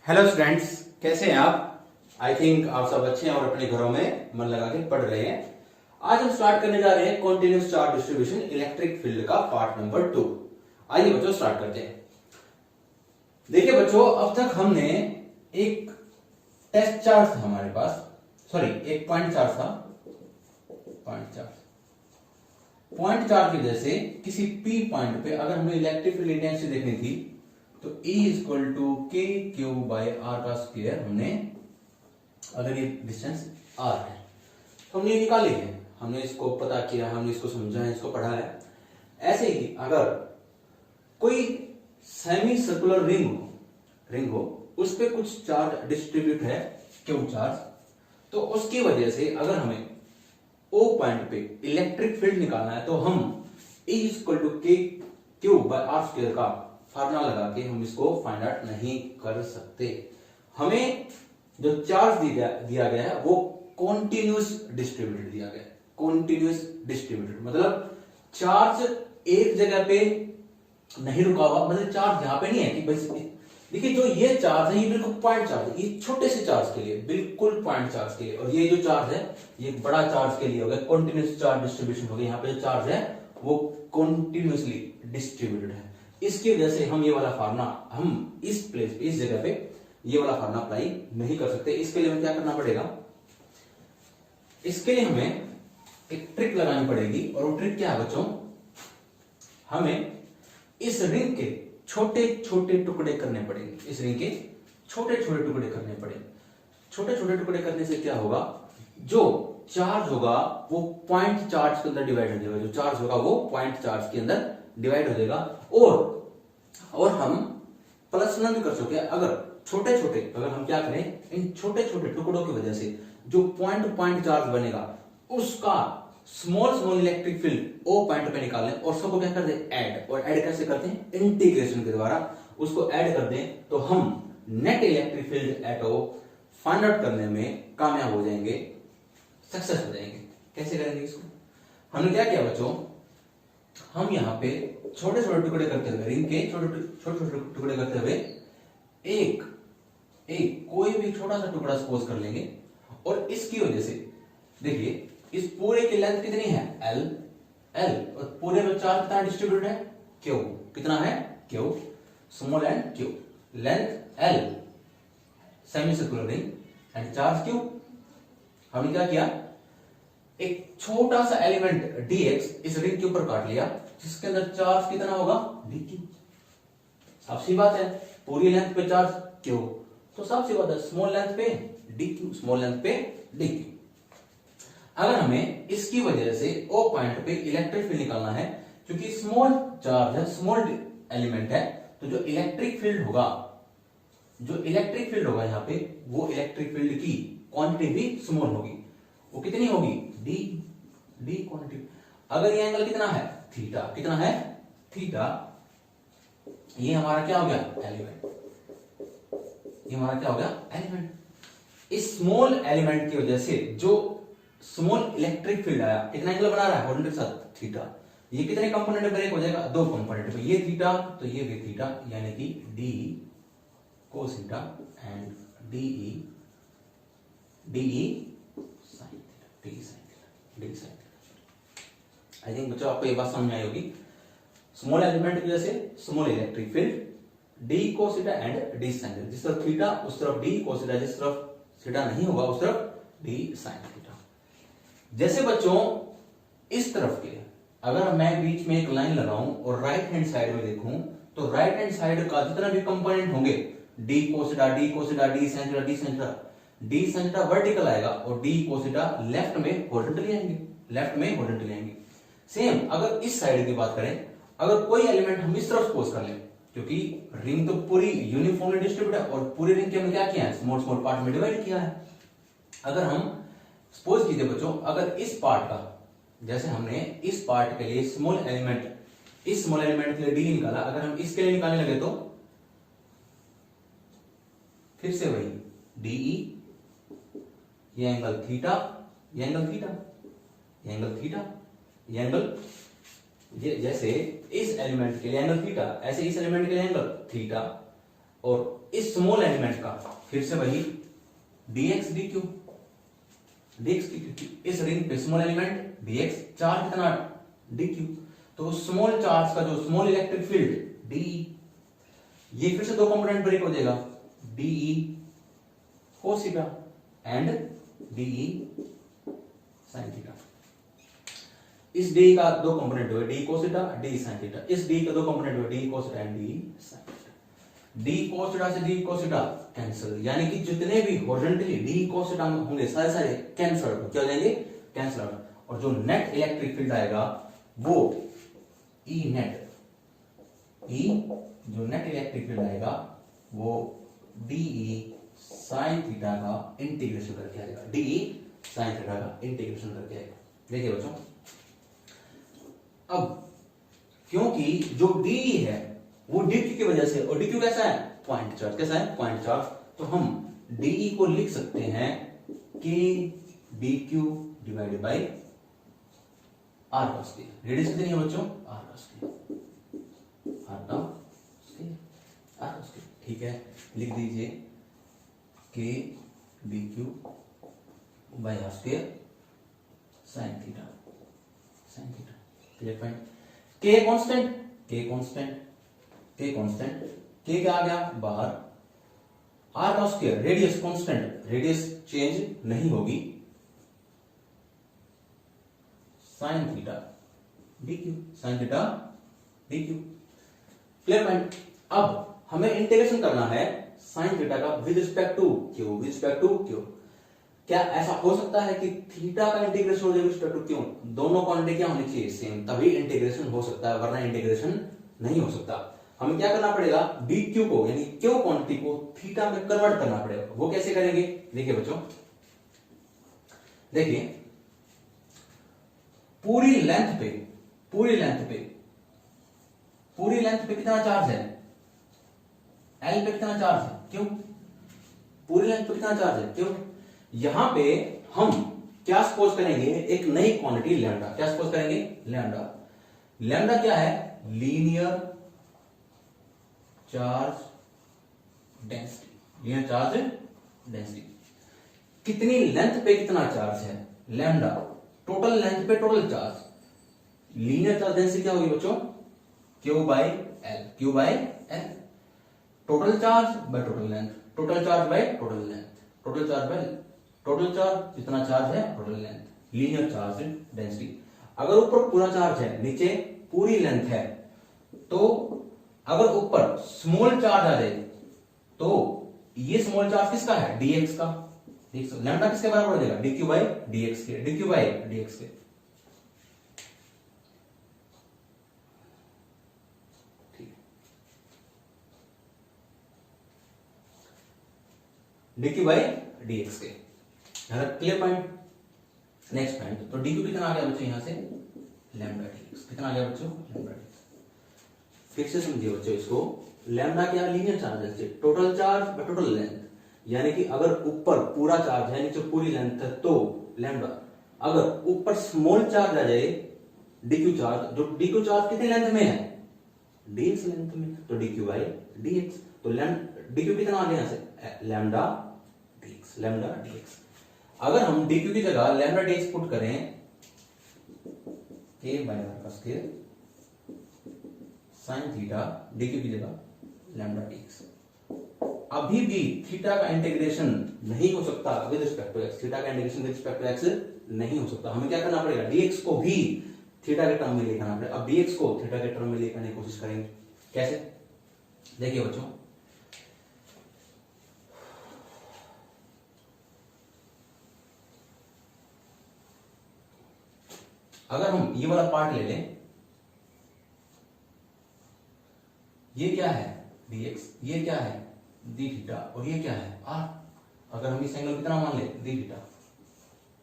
Hello students, कैसे हैं आप? आई थिंक आप सब अच्छे हैं और अपने घरों में मन लगा के पढ़ रहे हैं। आज हम स्टार्ट करने जा रहे हैं continuous charge distribution electric field का पार्ट नंबर 2। आइए बच्चों स्टार्ट करते हैं। देखिए बच्चों, अब तक हमने एक टेस्ट चार्ज था हमारे पास, सॉरी एक पॉइंट चार्ज था। पॉइंट चार्ज की वजह से किसी पी पॉइंट पे अगर हमें इलेक्ट्रिक फील्ड इंटेंसिटी देखनी थी तो E इक्वल टू के क्यू बाई आर का स्क्वायर, हमने अगर ये डिस्टेंस आर है तो हमने निकाली है, हमने इसको पता किया, हमने इसको समझा है, इसको पढ़ा है। ऐसे ही अगर कोई सेमी सर्कुलर रिंग हो उस पे कुछ चार्ज डिस्ट्रीब्यूट है, क्यू चार्ज, तो उसकी वजह से अगर हमें ओ पॉइंट पे इलेक्ट्रिक फील्ड निकालना है तो हम E इक्वल टू के क्यू बाई आर स्क्वायर का फार्मूला लगा के हम इसको फाइंड आउट नहीं कर सकते। हमें जो चार्ज दिया गया है वो कॉन्टिन्यूस डिस्ट्रीब्यूटेड दिया गया है। कॉन्टिन्यूस डिस्ट्रीब्यूटेड मतलब चार्ज एक जगह पे नहीं रुका हुआ, मतलब चार्ज यहां पे नहीं है कि बस देखिए जो ये चार्ज है ये बिल्कुल पॉइंट चार्ज है, ये छोटे से चार्ज के लिए, बिल्कुल पॉइंट चार्ज के लिए, और ये जो चार्ज है ये बड़ा चार्ज के लिए हो गया, कॉन्टिन्यूस चार्ज डिस्ट्रीब्यूशन हो गया। यहाँ पे जो चार्ज है वो कॉन्टिन्यूसली डिस्ट्रीब्यूटेड है। इसकी वजह से हम ये वाला फार्मूला हम इस प्लेस पे, इस जगह पे ये वाला फार्मूला अप्लाई नहीं कर सकते। इसके लिए हमें क्या करना पड़ेगा, इसके लिए हमें एक ट्रिक लगानी पड़ेगी, और वो ट्रिक क्या है बच्चों, हमें इस रिंग के छोटे छोटे टुकड़े करने पड़ेंगे। इस रिंग के छोटे छोटे टुकड़े करने पड़ेंगे। छोटे छोटे टुकड़े करने से क्या होगा, जो चार्ज होगा वो पॉइंट चार्ज के अंदर डिवाइड हो जाएगा, जो चार्ज होगा वो पॉइंट चार्ज के अंदर डिवाइड हो जाएगा। और हम प्लस वन भी कर सकते हैं अगर छोटे छोटे, अगर हम क्या करें, इन छोटे छोटे टुकड़ों की वजह से जो पॉइंट टू पॉइंट चार्ज बनेगा उसका small electric field O point पे निकाल लें और सबको क्या कर दें, ऐड। और ऐड कैसे करते हैं, इंटीग्रेशन के द्वारा उसको ऐड कर दें तो हम net electric field at O find out करने में कामयाब हो जाएंगे, सक्सेस हो जाएंगे। कैसे करेंगे इसको, हमने क्या किया बच्चों, हम यहाँ पे छोटे छोटे टुकड़े करते हुए, रिंग के छोटे छोटे टुकड़े करते हुए एक कोई भी छोटा सा टुकड़ा सपोज कर लेंगे, और इसकी वजह से देखिए इस पूरे की लेंथ कितनी है, L, और पूरे में चार्ज कितना डिस्ट्रीब्यूटेड है, Q, कितना है, Q, small and Q, length L, semi circular ring and charge Q। हमने क्या किया, एक छोटा सा एलिमेंट dx इस रिंग के ऊपर काट लिया जिसके अंदर चार्ज कितना होगा, dq। साफ सी बात है, पूरी लेंथ पे चार्ज q, तो साफ सी बात है स्मॉल लेंथ पे dq, स्मॉल लेंथ पे dq। अगर हमें इसकी वजह से o पॉइंट पे इलेक्ट्रिक फील्ड निकालना है, क्योंकि स्मॉल चार्ज है, स्मॉल एलिमेंट है, तो जो इलेक्ट्रिक फील्ड होगा यहाँ पे, वो इलेक्ट्रिक फील्ड की क्वांटिटी भी स्मॉल होगी। वो कितनी होगी, डी क्वांटिटी। अगर ये एंगल कितना है, थीटा, कितना है, थीटा, ये हमारा क्या हो गया, एलिमेंट, ये हमारा क्या हो गया, एलिमेंट। इस स्मॉल एलिमेंट की वजह से जो स्मॉल इलेक्ट्रिक फील्ड आया, कितना एंगल बना रहा है, होरिजेंटल के साथ, थीटा। ये कितने कंपोनेंट में ब्रेक हो जाएगा, दो कंपोनेंट में, ये थीटा तो ये भी थीटा, यानी कि d cos theta and D sine theta. I think बच्चों आपको ये बात समझ में आई होगी। स्मॉल एलिमेंट की वजह से small electric field d cos theta and D sine theta, जिस तरफ थीटा उस तरफ डी कोस थीटा, जिस तरफ थीटा नहीं होगा उस तरफ डी साइन थीटा। जैसे बच्चों इस तरफ के अगर मैं बीच में एक लाइन लगाऊं और राइट हैंड साइड में देखूं तो राइट हैंड साइड का जितना भी कंपोनेंट होंगे, d cos theta, d cos theta, D sign theta, D sign theta, D sine theta vertical आएगा और डी कोस थीटा लेफ्ट में हॉरिजॉन्टली आएंगे, सेम अगर इस साइड की बात करें, अगर कोई एलिमेंट हम इस तरफ सपोज कर लें, क्योंकि रिंग तो पूरी यूनिफॉर्मली डिस्ट्रीब्यूटेड है और पूरी रिंग के हमने क्या किया है, स्मॉल पार्ट में डिवाइड किया है। अगर हम सपोज कीजिए बच्चों, अगर इस पार्ट का, जैसे हमने इस पार्ट के लिए स्मॉल एलिमेंट, इस स्मॉल एलिमेंट के लिए डी निकाला, अगर हम इसके लिए निकालने लगे तो फिर से वही डीई, ये एंगल थीटा, ये एंगल थीटा, ये एंगल थीटा, ये एंगल, ये जैसे इस एलिमेंट के लिए एंगल थीटा, ऐसे इस एलिमेंट के लिए एंगल थीटा, और इस स्मॉल एलिमेंट का फिर से वही dx dq, dx dq, इस रिंग पे स्मॉल एलिमेंट dx, चार्ज कितना dq, तो स्मॉल चार्ज का जो स्मॉल इलेक्ट्रिक फील्ड de, ये फिर से दो कंपोनेंट ब्रेक हो जाएगा, de cos theta and de sin theta. इस de का दो कंपोनेंट हुए de cos theta, de sin theta, इस de का दो कंपोनेंट हुए de cos theta and de sin theta. de cos theta से de cos थीटा कैंसिल, यानी कि जितने भी हॉरिजॉन्टली de cos थीटा होंगे सारे सारे कैंसिल, क्या हो जाएंगे कैंसिल आउट, और जो नेट इलेक्ट्रिक फील्ड आएगा वो E नेट, E जो नेट इलेक्ट्रिक फील्ड आएगा वो de sin थीटा का इंटीग्रेशन करके आएगा, de sin थीटा का इंटीग्रेशन करके आएगा। देखिए बच्चों, अब क्योंकि जो डी है वो dq की वजह से, और dq कैसा है पॉइंट चार्ज, कैसा है पॉइंट चार्ज, तो हम de को लिख सकते हैं k dq divided by r का स्क्वायर। रेडियस कितनी है बच्चों r का स्क्वायर, r का स्क्वायर, ठीक है, लिख दीजिए k dq by r square sin theta, clear point. k constant, k क्या आ गया बाहर, r का square, radius constant, radius change नहीं होगी, sin theta dq, sin theta dq, clear point. अब हमें इंटीग्रेशन करना है sin थीटा का विद रिस्पेक्ट टू q, क्या ऐसा हो सकता है कि थीटा का इंटीग्रेशन हो जाए विद रिस्पेक्ट टू क्यों, दोनों क्वांटिटी क्या होनी चाहिए सेम, तभी इंटीग्रेशन हो सकता है, वरना इंटीग्रेशन नहीं हो सकता। हमें क्या करना पड़ेगा, dq को यानी क्यू क्वांटिटी को थीटा में कन्वर्ट करना पड़ेगा। वो कैसे करेंगे, देखिए बच्चों, देखिए पूरी लेंथ पे कितना चार्ज है, L पे कितना चार्ज है, क्यों, पूरी लेंथ पे कितना चार्ज है, क्यों, यहां पे हम क्या सपोज करेंगे, एक नई क्वांटिटी लैम्डा, क्या सपोज करेंगे लैम्डा क्या है, लीनियर चार्ज डेंसिटी, कितनी लेंथ पे कितना चार्ज है लैम्डा, टोटल लेंथ पे total charge, linear charge density क्या होगी बच्चों, Q by L, total charge by total length, total charge by total length, total charge जितना चार्ज है total length, linear charge density. अगर ऊपर पूरा चार्ज है नीचे पूरी लेंथ है, तो अगर ऊपर स्मॉल चार्ज आ जाए तो ये स्मॉल चार्ज किसका है, dx का, लैम्डा किसके बराबर हो जाएगा, dq बाय dx के, dq बाय dx के, क्लियर पॉइंट। नेक्स्ट पॉइंट, तो dq कितना आ गया बच्चों, यहां से लैम्डा dx कितना आ गया बच्चों, लैम्डा dx। फिर से समझिए बच्चों इसको, लैम्डा क्या, लीनियर चार्ज है, total charge by total length, यानी कि अगर ऊपर पूरा चार्ज है नीचे पूरी लेंथ है तो लैम्डा, अगर ऊपर स्मॉल चार्ज आ जाए dq चार्ज, जो dq चार्ज कितनी लेंथ में है, dx लेंथ में, तो dq बाय dx, तो dq कितना आ गया यहां से लैम्डा dx। अगर हम dq की जगह लैम्डा dx पुट करें, k बाय r का स्क्वायर sin थीटा, dq की जगह लैम्डा dx, अभी भी थीटा का इंटीग्रेशन नहीं हो सकता with respect to x, theta का integration with respect to x नहीं हो सकता। हमें क्या करना पड़ेगा, dx को भी थीटा के टर्म में लेकर आना पड़ेगा। अब dx को थीटा के टर्म में लेकर आने की कोशिश करेंगे, कैसे, देखिए बच्चों, अगर हम ये वाला पार्ट ले लें, ये क्या है dx, ये क्या है d थीटा, और ये क्या है r, अगर हम इस एंगल कितना मान ले, d थीटा,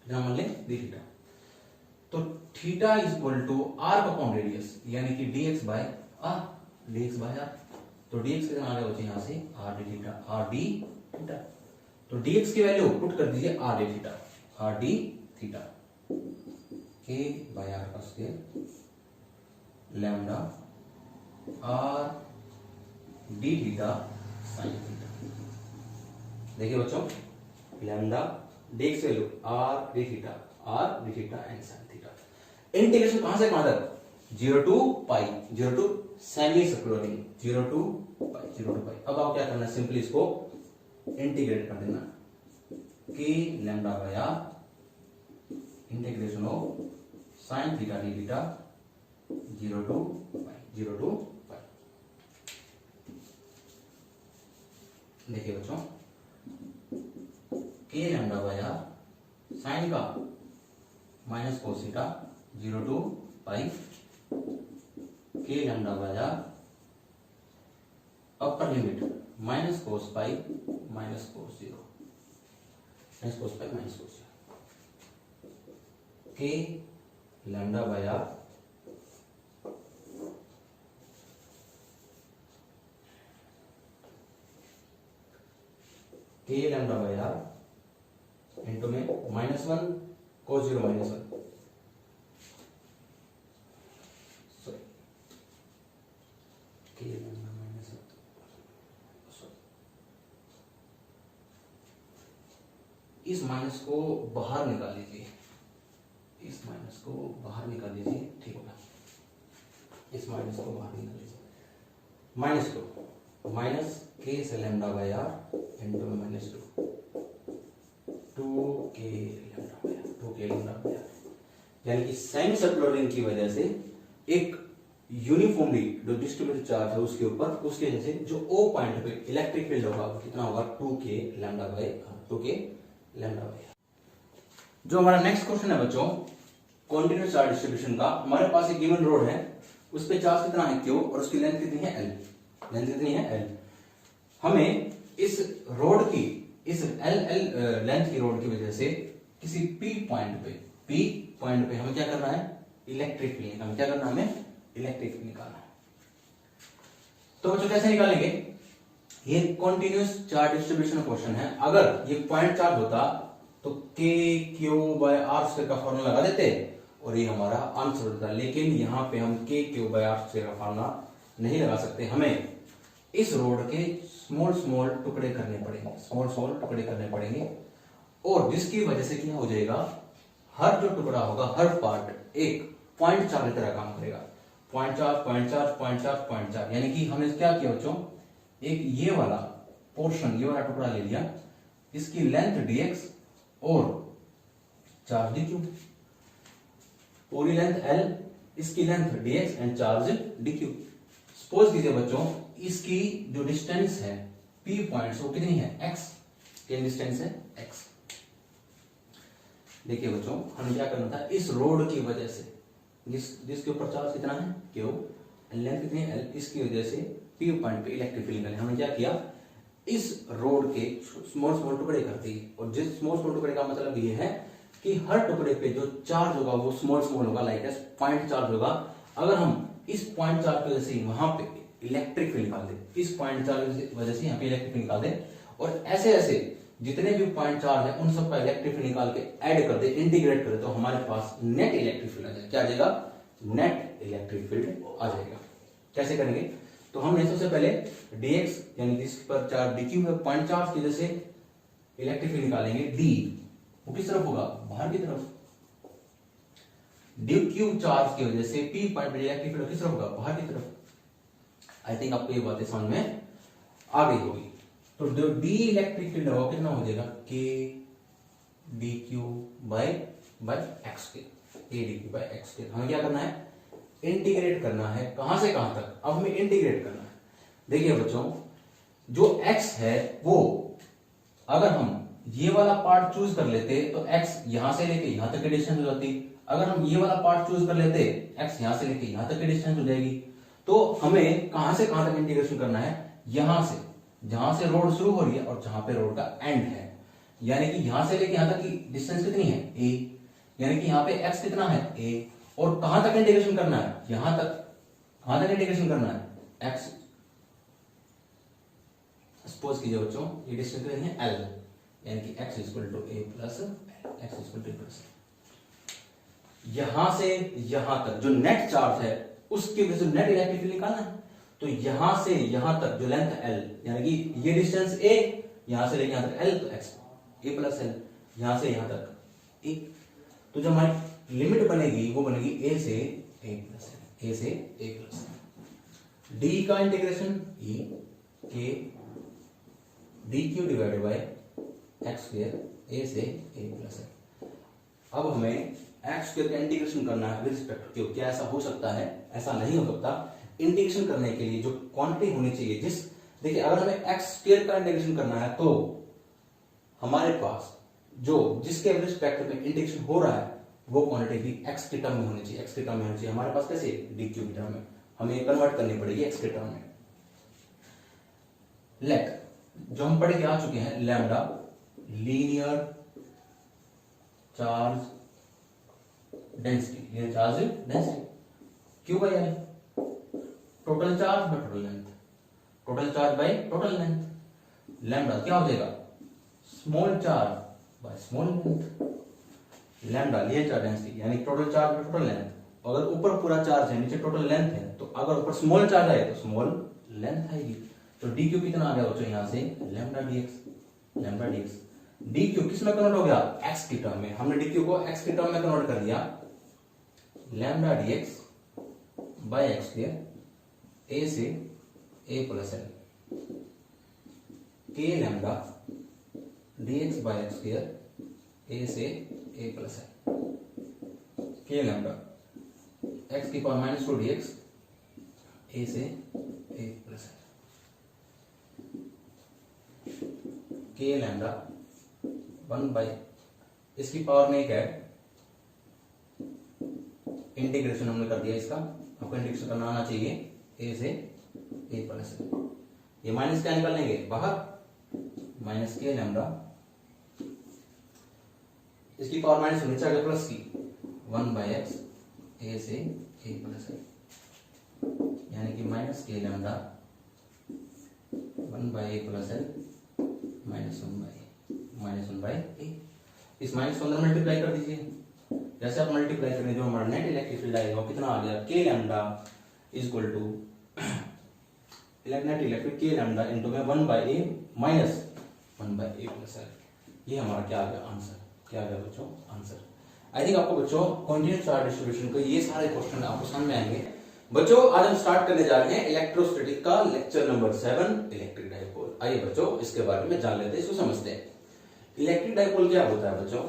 कितना मान ले, d थीटा, तो theta is equal to r upon radius, यानी कि dx बाय r, तो dx कितना आ गया बच्चे यहां से r d थीटा, तो dx की वैल्यू पुट कर दीजिए r d theta, k by r का square lambda r d theta sine theta. देखिए बच्चों, lambda dx value r d theta and sine theta. Integration कहां से कहां तक? 0 to pi, 0 to semi circular ring, 0 to pi. अब आप क्या करना है, सिंपली इसको इंटीग्रेट कर देना कि lambda by r integration of sine theta d theta 0 to pi. देखिए बच्चों, k lambda by r sine का minus cos theta 0 to pi, k lambda by r upper limit minus cos pi minus cos 0, minus cos pi minus cos 0, k lambda by r k lambda by r into में -1 cos 0 -1, sorry k lambda इस minus को बाहर निकाल लीजिए, इस minus को बाहर निकाल लीजिए, ठीक होगा। इस माइनस को बाहर निकाल लीजिए, माइनस 2 माइनस के से लैम्डा बाय r इंटू में -2 2 के लैम्डा बाय r, यानी कि सेमी सर्कुलर रिंग की वजह से एक यूनिफॉर्मली जो डिस्ट्रीब्यूटेड चार्ज है उसके ऊपर, उसके वजह से जो O पॉइंट पे इलेक्ट्रिक फील्ड होगा कितना होगा 2k लैम्डा बाय r। जो हमारा नेक्स्ट क्वेश्चन है बच्चों, कॉन्टिन्यूअस चार्ज डिस्ट्रीब्यूशन का। हमारे पास एक गिवन रोड है, उस पे चार्ज कितना है Q और उसकी लेंथ कितनी है L, लेंथ कितनी है L। हमें इस रोड की, इस L लेंथ की रोड की वजह से किसी P पॉइंट पे हमें क्या करना है, इलेक्ट्रिक फील्ड। हमें क्या करना है, हमें इलेक्ट्रिक फील्ड निकालना है। तो बच्चों कैसे निकालेंगे, ये कॉन्टिन्यूअस चार्ज डिस्ट्रीब्यूशन क्वेश्चन है। अगर ये पॉइंट चार्ज होता तो k q by r square का फॉर्मूला लगा देते और ये हमारा आंसर होता, लेकिन यहाँ पे हम k q by r square का फॉर्मूला नहीं लगा सकते। हमें इस रोड के स्मॉल टुकड़े करने पड़ेंगे, स्मॉल टुकड़े करने पड़ेंगे, और जिसकी वजह से क्या हो जाएगा, हर जो टुकड़ा होगा, हर पार्ट एक पॉइंट चार्ज की तरह काम करेगा। पॉइंट चार्ज, यानी कि हमने क्या किया बच्चों, एक ये वाला पोर्शन, ये वाला टुकड़ा ले लिया, इसकी लेंथ dx और चार्ज dq, पूरी लेंथ L, इसकी length dx and charge dq। Suppose कीजिए बच्चों, इसकी जो डिस्टेंस है P पॉइंट्स वो कितनी है, x, क्या डिस्टेंस है x। देखिए बच्चों, हमें क्या करना था, इस रोड की वजह से जिसके ऊपर चार्ज कितना है Q, लेंथ कितनी है L, इसकी वजह से P पॉइंट पे इलेक्ट्रिक फील्ड निकाले। हमने क्या किया, इस रोड के स्मॉल टुकड़े कर दिए, और जिस स्मॉल टुकड़े का मतलब ये है कि हर टुकड़े पे जो चार्ज होगा वो स्मॉल होगा, लाइक एस पॉइंट चार्ज होगा। अगर हम इस पॉइंट चार्ज की वजह से वहां पे इलेक्ट्रिक फील्ड निकाल दे, इस पॉइंट चार्ज की वजह से यहाँ पे इलेक्ट्रिक फील्ड निकाल दे, और ऐसे ऐसे जितने भी पॉइंट चार्ज है उन सब का इलेक्ट्रिक फील्ड निकाल के ऐड कर दे, इंटीग्रेट कर दे, तो हमारे पास नेट इलेक्ट्रिक फील्ड आ जाएगा। क्या आ जाएगा, नेट इलेक्ट्रिक फील्ड आ जाएगा। कैसे करेंगे, तो हमने सबसे पहले dx यानी कि इस पर चार्ज dq है, पॉइंट चार्ज की वजह से इलेक्ट्रिक फील्ड निकालेंगे। d वो किस तरफ होगा, बाहर की तरफ। dq चार्ज की वजह से p पॉइंट पर इलेक्ट्रिक फील्ड किस तरफ होगा, बाहर की तरफ। आई थिंक आपको ये बातें समझ में आ गई होगी। तो जो d इलेक्ट्रिक फील्ड होगा कितना हो जाएगा, k dq बाय x के, k dq बाय x के। हमें क्या करना है, इंटीग्रेट करना है, कहां से कहां तक, अब हमें इंटीग्रेट करना है। देखिए बच्चों, जो x है वो अगर हम ये वाला पार्ट चूज कर लेते तो x यहां से लेके यहां तक की डिस्टेंस हो जाती। अगर हम ये वाला पार्ट चूज कर लेते, x यहां से लेके यहां तक की डिस्टेंस हो जाएगी। तो हमें कहां से कहां तक इंटीग्रेशन करना है, यहां से, जहां से रोड शुरू हो रही है और जहां पे रोड का एंड है, यानी कि यहां से लेके यहां तक की डिस्टेंस कितनी है, a, यानी कि यहां पे x कितना है, a, और कहां तक इंटीग्रेशन करना है, यहां तक। कहां तक इंटीग्रेशन करना है, x। सपोज कीजिए बच्चों, ये डिस्टेंस कितनी है, l, यानी कि x equal to a plus x equal to plus. यहां से यहां तक जो नेट चार्ज है उसके वजह से नेट इलेक्ट्रिक फील्ड निकालना है। तो यहां से यहां तक जो लेंथ L, यानी कि ये डिस्टेंस A, यहां से लेके यहां तक L, तो x A प्लस L, यहां से यहां तक A। तो जो हमारी लिमिट बनेगी वो बनेगी A से A प्लस L, A से A प्लस L। D का integration E K D Q divided by x square A से A प्लस L। अब हमें एक्स स्क्वायर का इंटीग्रेशन करना है विद रिस्पेक्ट टू, क्या ऐसा हो सकता है? ऐसा नहीं हो सकता। इंटीग्रेशन करने के लिए जो क्वांटिटी होनी चाहिए, देखिए अगर हमें एक्स स्क्वायर का इंटीग्रेशन करना है तो हमारे पास जो जिसके रिस्पेक्ट में इंटीग्रेशन हो रहा है वो क्वांटिटी भी एक्स के टर्म में होनी चाहिए, एक्स के टर्म में होनी चाहिए। हमारे पास कैसे? डी क्यू के टर्म में, हमें कन्वर्ट करनी पड़ेगी एक्स के टर्म में। लेट जो हम पढ़ के आ चुके हैं, lambda linear charge density, linear charge density, q by l, total charge by total length, total charge by total length. Lambda क्या हो जाएगा? Small charge by small length. Lambda linear charge density यानी total charge by total length. अगर ऊपर पूरा charge है, नीचे total length है, तो अगर ऊपर स्मॉल चार्ज आए तो स्मॉल लेंथ आएगी। तो डी क्यू कितना आ गया बच्चों? यहां से lambda dx, lambda dx. D q किस में कन्वर्ट हो गया? एक्स की टर्म में। हमने डी क्यू को एक्स की टर्म में कन्वर्ट कर दिया। Lambda dx bye x square ए से ए प्लस एल, के lambda dx bye x square ए से ए प्लस एल, के लैम्डा एक्स की पावर -2 डीएक्स ए से ए प्लस एल, के लैम्डा 1 बाई इसकी पावर में एक ऐड, इंटीग्रेशन हमने कर दिया इसका। आपको इंटीग्रेशन करना आना चाहिए ए से ए प्लस एल। ये माइनस क्या निकाल लेंगे बाहर? माइनस के लैम्डा, इसकी पावर माइनस नीचे आ गया प्लस की 1 बाई एक्स ए से ए प्लस एल, यानी कि minus k lambda 1 by a plus l minus one by a. इस माइनस को अंदर मल्टीप्लाई कर दीजिए। जैसे आप मल्टीप्लाई करेंगे जो हमारा नेट इलेक्ट्रिक फील्ड आएगा कितना आ गया? K lambda is equal to net electric k lambda into में 1 by a minus 1 by a plus l. ये हमारा क्या आ गया? आंसर। क्या आ गया बच्चों? आंसर। आई थिंक आपको बच्चों कॉन्टिन्यूस चार्ज डिस्ट्रीब्यूशन के ये सारे क्वेश्चन आपको समझ में आएंगे। बच्चों आज हम स्टार्ट करने जा रहे हैं इलेक्ट्रोस्टैटिक का लेक्चर नंबर 7, इलेक्ट्रिक डाइपोल। आइए बच्चों इसके बारे में जान लेते हैं, इसको समझते हैं। इलेक्ट्रिक डाइपोल क्या होता है बच्चों?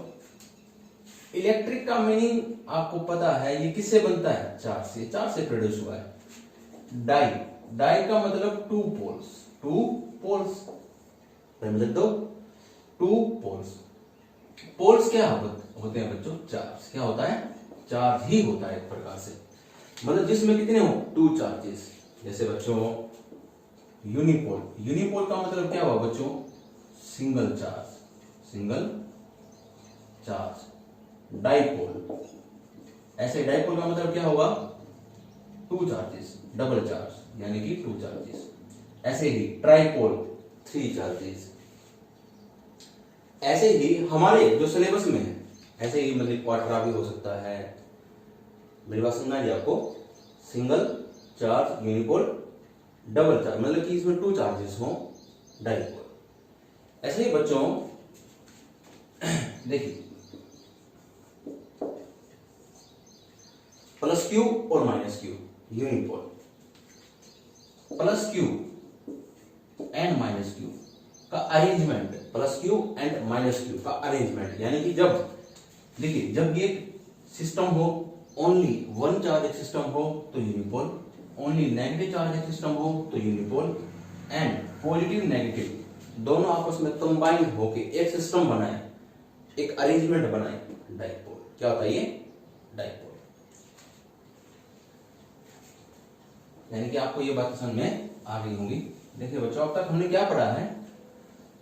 इलेक्ट्रिक का मीनिंग आपको पता है, ये किससे बनता है? चार्ज से। चार्ज से प्रोड्यूस हुआ है। डाई, डाई का मतलब टू पोल्स, टू पोल्स मतलब दो, टू पोल्स। पोल्स क्या होते हैं बच्चों? चार्ज। क्या होता है? चार्ज ही होता है एक प्रकार से, मतलब जिसमें कितने हो? Two charges. जैसे बच्चों यूनिपोल, यूनिपोल का मतलब क्या हुआ बच्चों? Single charge, single charge. Dipole, ऐसे डाइपोल का मतलब क्या होगा? टू चार्जेस, डबल चार्ज यानी कि टू चार्जेस। ऐसे ही ट्राइपोल, थ्री चार्जेस। ऐसे ही हमारे जो सिलेबस में है, ऐसे ही मतलब क्वाड्रा भी हो सकता है। मेरी बात सुनना है आपको? Single charge unipole, double charge मतलब कि इसमें टू चार्जेस हो, डाइपोल। ऐसे ही बच्चों देखिए प्लस क्यू और minus q unipole, plus q and minus q का arrangement, plus q and minus q का अरेंजमेंट, यानी कि जब देखिए जब ये सिस्टम हो, ओनली वन चार्ज एक सिस्टम हो तो यूनिपोल, ओनली नेगेटिव चार्ज एक सिस्टम हो तो यूनिपोल, एंड पॉजिटिव नेगेटिव दोनों आपस में कंबाइन होके एक सिस्टम बनाए, एक अरेंजमेंट बनाए, डाइपोल। क्या होता है ये? डाइपोल। यानी कि आपको ये बात समझ में आ गई होंगी। देखिए बच्चों अब तक हमने क्या पढ़ा है?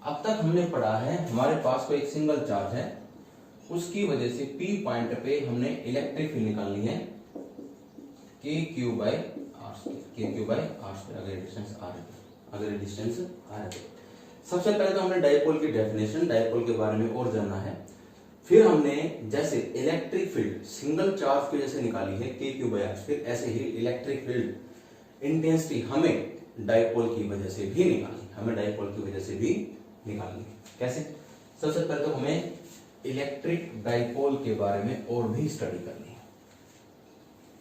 अब तक हमने पढ़ा है हमारे पास कोई एक सिंगल चार्ज है, उसकी वजह से P पॉइंट पे हमने इलेक्ट्रिक फील्ड निकालनी है k Q by are square, अगर डिस्टेंस आर है। सबसे पहले तो हमने डाइपोल की डेफिनेशन, डाइपोल के बारे में और जानना है। फिर हमने जैसे इलेक्ट्रिक फील्ड सिंगल चार्ज की वजह से निकाली है k Q by are square, ऐसे ही इलेक्ट्रिक फील्ड इंटेंसिटी हमें डाइपोल की वजह से भी निकालनी, हमें डाइपोल की वजह से भी निकालनी। कैसे? सबसे पहले तो हमें इलेक्ट्रिक डाइपोल के बारे में और भी स्टडी करनी है।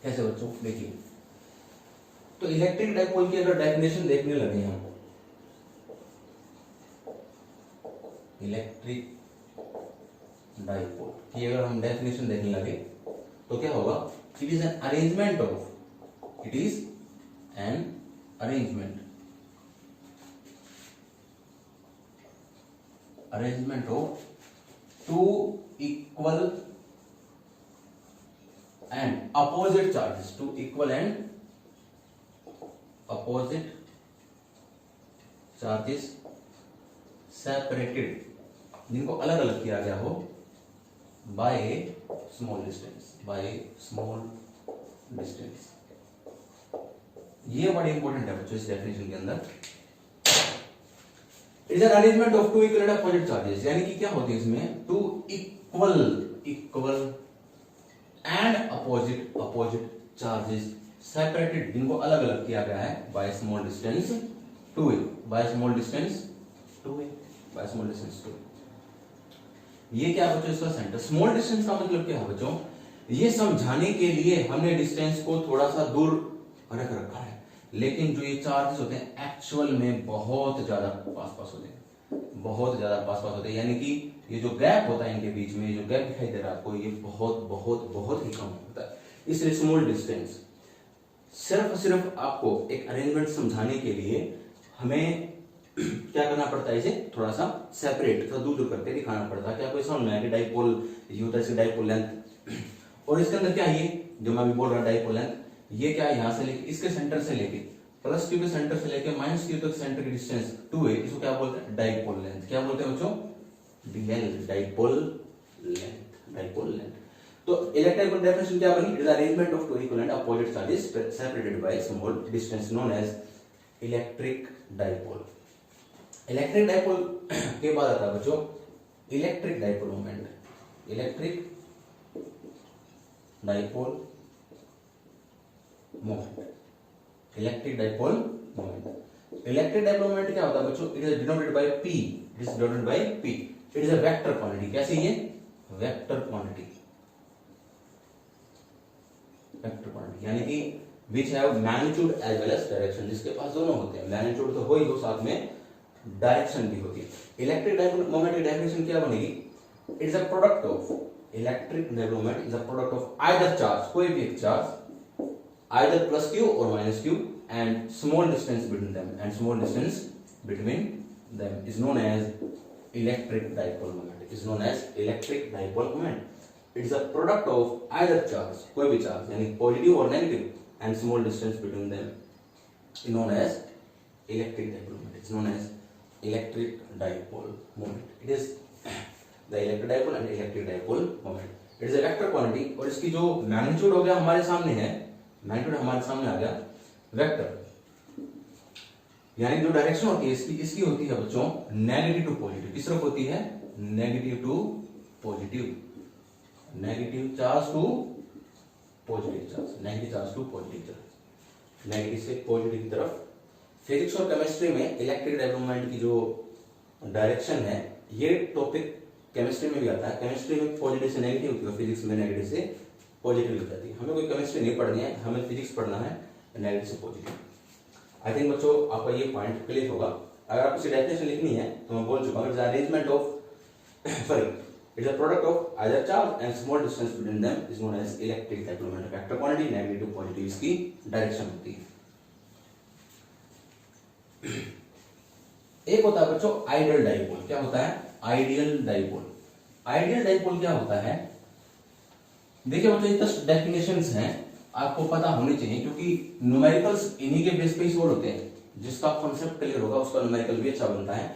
कैसे बच्चों? देखिए, तो इलेक्ट्रिक डाइपोल की अगर डेफिनेशन देखने लगे हम, इलेक्ट्रिक डाइपोल की अगर हम डेफिनेशन देखने लगे तो क्या होगा? It is an arrangement of, it is an arrangement of two equal and opposite charges, two equal and opposite charges separated, जिनको अलग अलग किया गया हो बाय स्मॉल डिस्टेंस, ये बड़ी इंपॉर्टेंट है बच्चों इस डेफिनेशन के अंदर। Is an arrangement of two equal and opposite charges, यानी कि क्या होती है इसमें? Two equal and opposite charges separated, जिनको अलग अलग किया गया है by small distance two a, by small distance two a. ये क्या है बच्चों? इसका सेंटर। स्मॉल डिस्टेंस का मतलब क्या है बच्चों? ये समझाने के लिए हमने डिस्टेंस को थोड़ा सा दूर रख रखा है, लेकिन जो ये चार्जेस होते हैं एक्चुअल में बहुत ज्यादा पास होते हैं, बहुत ज्यादा पास होते हैं, यानी कि ये जो गैप होता है इनके बीच में, जो गैप दिखाई दे रहा है आपको, ये बहुत ही कम होता है। इसलिए स्मॉल डिस्टेंस सिर्फ आपको एक अरेंजमेंट समझाने के लिए हमें क्या करना पड़ता है? इसे थोड़ा सा सेपरेट, थोड़ा दूर करके दिखाना पड़ता है कि आपको ये समझ में आए कि डाइपोल ये होता है, इसकी डाइपोल लेंथ, और इसके अंदर क्या है, ये जो मैं अभी बोल रहा डाइपोल लेंथ, ये क्या है? यहां से लेके इसके सेंटर से लेके प्लस क्यू के सेंटर से लेके माइनस क्यू तक सेंटर की डिस्टेंस 2 है, इसको क्या बोलते हैं? Dipole length. क्या बोलते हैं बच्चों? DL, dipole length. तो इलेक्ट्रिक डेफिनेशन क्या बनी? It is arrangement of two equal and opposite charges separated by small distance known as electric dipole. Electric dipole के बाद आता है बच्चों electric dipole moment. Electric dipole moment क्या होता है बच्चों? It is denoted by P, it is a vector quantity. कैसे? ये वेक्टर क्वांटिटी, यानी कि which have magnitude as well as direction, जिसके पास दोनों होते हैं, मैग्नीट्यूड तो हो ही हो, साथ में डायरेक्शन भी होती है। इलेक्ट्रिक डाइपोल मोमेंट की डेफिनेशन क्या बनेगी? It is a product of electric dipole moment is a product of either charge, कोई भी एक चार्ज, आइदर प्लस क्यू और minus q, and small distance between them, is known as electric dipole moment. It is a product of either charge, कोई भी charge, यानी positive और negative, and small distance between them is known as electric dipole moment. It's known as electric dipole moment. It is the electric dipole and electric dipole moment. It is a vector quantity, और इसकी जो magnitude हो गया हमारे सामने है, magnitude हमारे सामने आ गया वेक्टर, यानी जो डायरेक्शन होती है इसकी होती है बच्चों नेगेटिव टू पॉजिटिव। किस तरफ होती है? Negative to positive, negative charge to positive charge, negative से पॉजिटिव की तरफ। फिजिक्स और केमिस्ट्री में इलेक्ट्रिक डाइपोल मोमेंट की जो डायरेक्शन है, ये टॉपिक केमिस्ट्री में भी आता है। केमिस्ट्री में पॉजिटिव से नेगेटिव होती है, फिजिक्स में नेगेटिव से पॉजिटिव हो जाती है। हमें कोई केमिस्ट्री नहीं पढ़नी है, हमें फिजिक्स पढ़ना है, नेगेटिव से पॉजिटिव। आई थिंक बच्चों आपका ये पॉइंट क्लियर होगा। अगर आपको इसे डेफिनेशन लिखनी है तो मैं बोल चुका हूँ, it's arrangement of it's a product of either charge and small distance between them is known as electric dipole moment. Vector quantity negative positive इसकी डायरेक्शन होती है। एक होता है बच्चों आइडियल डाइपोल। क्या होता है? आइडियल डाइपोल क्या होता है? देखिए बच्चों, ये 10 डेफिनेशंस हैं, आपको पता होनी चाहिए, क्योंकि न्यूमेरिकल्स इन्हीं के बेस पे ही सोल्व होते हैं। जिसका कॉन्सेप्ट क्लियर होगा उसका न्यूमेरिकल भी अच्छा बनता है।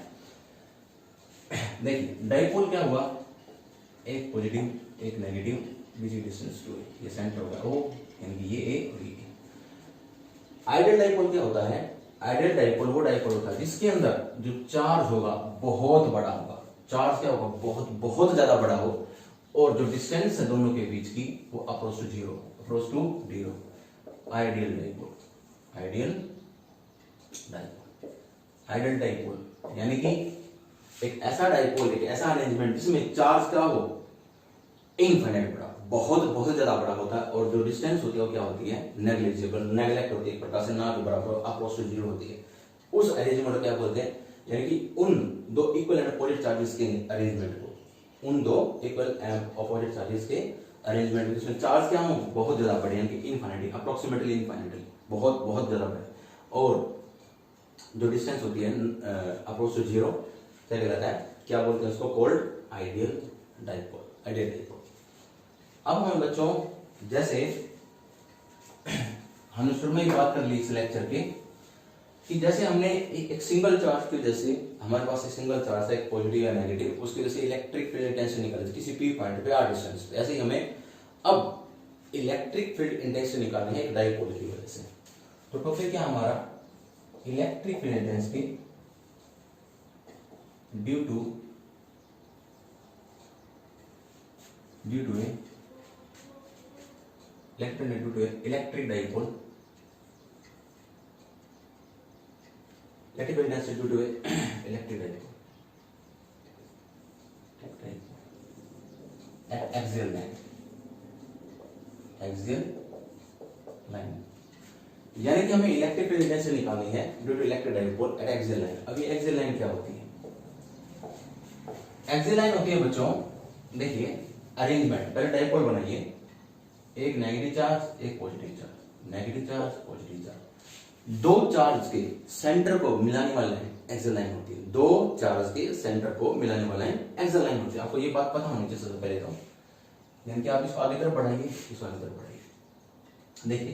देखिए डाइपोल क्या हुआ? एक पॉजिटिव एक नेगेटिव, बीच डिस्टेंस 2 है, ये सेंटर होगा O, यानी कि ये A और ये A। आइडियल डाइपोल क्या होता है? आइडियल डाइपोल वो डाइपोल होता है जिसके अंदर जो चार्ज होगा बहुत बड़ा होगा। चार्ज क्या होगा? बहुत ज्यादा बड़ा हो, और जो डिस्टेंस है दोनों के बीच की वो approach to zero. Ideal dipole. Ideal dipole. Ideal dipole यानी कि एक ऐसा डाइपोल, एक ऐसा अरेंजमेंट जिसमें चार्ज क्या हो, इनफाइनाइट बड़ा, बहुत बहुत ज्यादा बड़ा होता है, और जो डिस्टेंस होती है वो क्या होती है, नेग्लिजिबल, नेग्लेक्ट होती है, एक प्रकार से ना के बराबर, अप्रोच टू जीरो होती है। उस अरेंजमेंट को क्या बोलते हैं, यानी कि उन दो इक्वल एंड अपोजिट चार्जेस के अरेंजमेंट को, उन दो इक्वल एंड अपोजिट चार्जेस के अरेंजमेंट, जिसमें चार्ज क्या हो, बहुत ज्यादा बड़े, यानी कि इनफाइनाइटली, अप्रोक्सीमेटली इनफाइनाइटली, बहुत बहुत ज्यादा बड़े, और जो डिस्टेंस होती है अप्रोच टू जीरो क्या कहलाता है, क्या बोलते हैं उसको, cold ideal dipole, ideal dipole. अब हम बच्चों जैसे हमने शुरू में ही बात कर ली इस लेक्चर के कि जैसे हमने एक सिंगल चार्ज की वजह से, हमारे पास एक सिंगल चार्ज है, एक पॉजिटिव या नेगेटिव, उसकी वजह से इलेक्ट्रिक फील्ड इंटेंसिटी निकल किसी पी पॉइंट पे आर डिस्टेंस पे, ऐसे ही हमें अब इलेक्ट्रिक फील्ड इंटेंसिटी निकालनी है एक डाइपोल की वजह से। तो टॉपिक क्या हमारा, electric field intensity due to electric dipole, electric intensity due to electric dipole at axial line, यानी कि हमें इलेक्ट्रिक फील्ड इंटेंसिटी निकालनी है due to electric dipole at axial line. अब ये एक्सियल लाइन क्या होती है, एक्सियल लाइन होती है बच्चों, देखिए अरेंजमेंट, पहले डाइपोल बनाइए, एक नेगेटिव चार्ज एक positive charge, negative charge positive charge, दो चार्ज के सेंटर को मिलाने वाला लाइन एक्सियल लाइन होती है, दो चार्ज के सेंटर को मिलाने वाला लाइन एक्सियल लाइन होती है। आपको ये बात पता होनी चाहिए सबसे पहले तो, यानी कि आप इसको आगे तरफ बढ़ाइए, इसको आगे तरफ बढ़ाइए। देखिए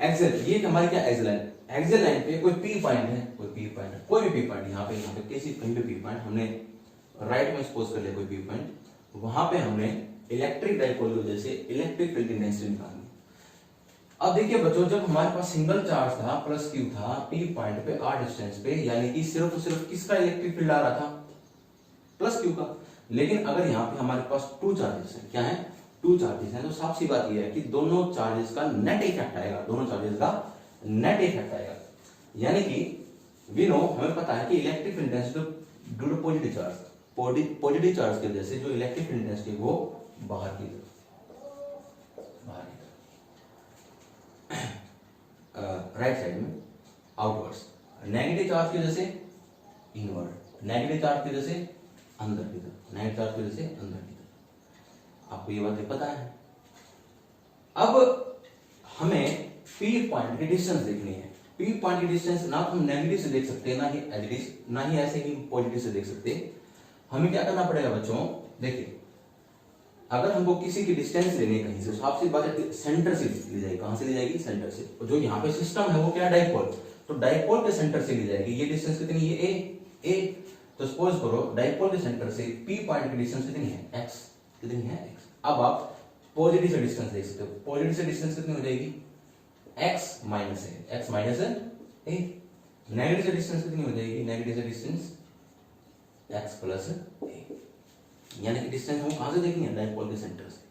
एक्सियल, ये हमारी क्या एक्सियल लाइन, एक्सियल लाइन पे कोई पी पॉइंट है, कोई भी पी पॉइंट, यहाँ पे किसी कहीं पे पी पॉइंट हमने राइट में सपोज कर लिया कोई पी पॉइंट, वहां पे हमने इलेक्ट्रिक डाइपोल की वजह से इलेक्ट्रिक फील्ड इंटेंसिटी निकालनी। अब देखिए बच्चों, जब हमारे पास सिंगल चार्ज था, प्लस क्यू था पी पॉइंट पे आर डिस्टेंस पे, यानी कि सिर्फ और सिर्फ किसका इलेक्ट्रिक फील्ड आ रहा था, प्लस क्यू का। लेकिन अगर यहाँ पे हमारे पास टू चार्जेस है, क्या है, टू चार्जेस हैं, तो साफ सी बात यह है कि दोनों चार्जेस का नेट इफेक्ट आएगा, दोनों चार्जेस का नेट इफेक्ट आएगा, यानी कि वी नो, हमें पता है कि electric field intensity due to positive charge, positive charge की वजह से जो इलेक्ट्रिक फील्ड इंटेंसिटी वो बाहर की तरफ, राइट साइड में आउटवर्ड्स, नेगेटिव चार्ज की वजह से इनवर्ड, नेगेटिव चार्ज की वजह से अंदर की तरफ, नेगेटिव चार्ज की वजह से अंदर की तरफ। आपको ये बातें पता है। अब हमें पी पॉइंट की डिस्टेंस देखनी है। पी पॉइंट की डिस्टेंस ना तो हम नेगेटिव से देख सकते, ना ही ऐसे ही पॉजिटिव से देख सकते। हमें क्या करना पड़ेगा बच्चों, देखिए अगर हमको किसी की डिस्टेंस लेनी है कहीं से, तो आपसे बात है सेंटर से ली जाएगी, कहां से ली जाएगी, सेंटर से। और जो यहाँ पे सिस्टम है वो क्या है, डाइपोल, तो डाइपोल के सेंटर से ली जाएगी। ये डिस्टेंस कितनी है, ए, तो सपोज करो डाइपोल के सेंटर से पी पॉइंट की डिस्टेंस कितनी है, एक्स, कितनी है, एक्स। अब आप पॉजिटिव से डिस्टेंस देख सकते हो, पॉजिटिव से डिस्टेंस कितनी हो जाएगी, एक्स माइनस है, एक्स माइनस ए। नेगेटिव से डिस्टेंस कितनी हो जाएगी, नेगेटिव से डिस्टेंस एक्स प्लस ए, यानी कि डिस्टेंस हम कहां से देखेंगे, डाइपोल के सेंटर से।